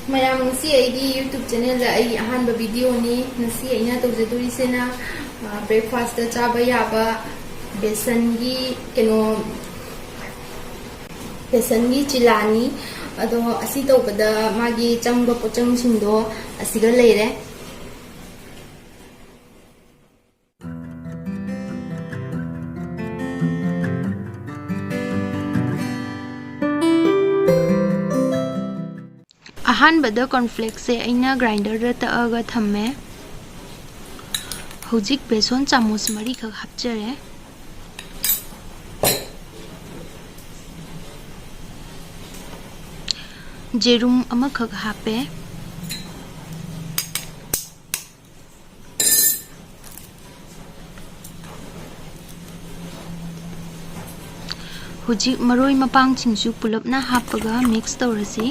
ꯃꯌꯥꯝ ꯉꯁꯤ ꯑꯩꯒꯤ YouTube ꯆꯦꯅꯦꯜꯗ ꯑꯩꯒꯤ ꯑꯍꯥꯟꯕ ꯚꯤꯗꯤꯑꯣꯅꯤ ꯉꯁꯤ ꯑꯩꯅ ꯇꯧꯖꯗꯣꯔꯤꯁꯤꯅ ꯕ꯭ꯔꯦꯛꯐꯥꯁꯇ ꯆꯥꯕ ꯌꯥꯕ ꯕꯦꯁꯟꯒꯤ ꯆꯤꯂꯥꯅꯤ ꯑꯗꯣ ꯑꯁꯤ ꯇꯧꯕꯗ ꯃꯥꯒꯤ ꯆꯪꯕ ꯄꯣꯠꯆꯪꯁꯤꯡꯗꯣ ꯑꯁꯤꯒ ꯂꯩꯔꯦ ꯑꯍꯥꯟꯕꯗ ꯀॉर्नफ्लेक्स से अइना ग्राइंडर तअगा थम्मे हौजिक बेसन चामच मरी खक हापचरे जेरुम अमा खक हापे हौजिक मरोई मपांग चिंसु पुलपना हापगा मिक्स तौरसी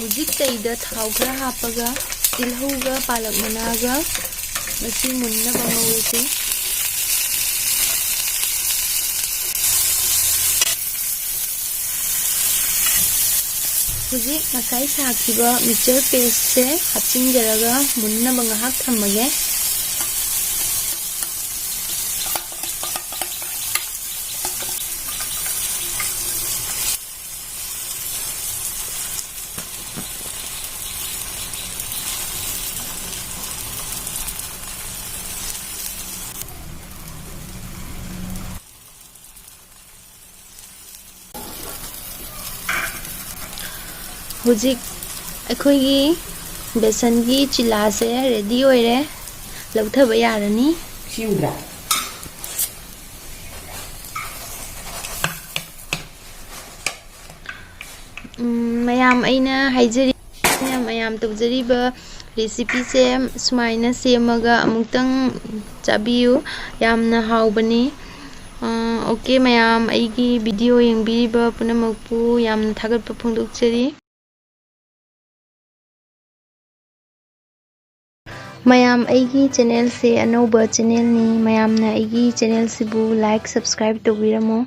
हौजिक तैदा थाव खरा हापगा तिलहौगा पालक मनागा मसी मुन्नबा ngौरसि हौजिक मसाई साखिबा मिक्सचर पेस्ट से हापचिंजरगा मुन्नबा ngahak थम्मगे हौजिक अखोइगी बेसनगी चिला से रेडी होइरे लौथबा यारनी सिउद्रा मयाम अइना हाइजरी मयाम तौजरीबा रेसिपी से सुमाइना सेमगा अमुक्तंग चाबियु यामना हाउबनी ओके मयाम अइगी वीडियो यंगबिरिबा पुनमकपु यामना थागतपा फोंदोकचरी मयाम अइगी चैनल से अनौबा चैनल नि मयामना अइगी चैनल सिबु लाइक सब्सक्राइब तौबिरमो।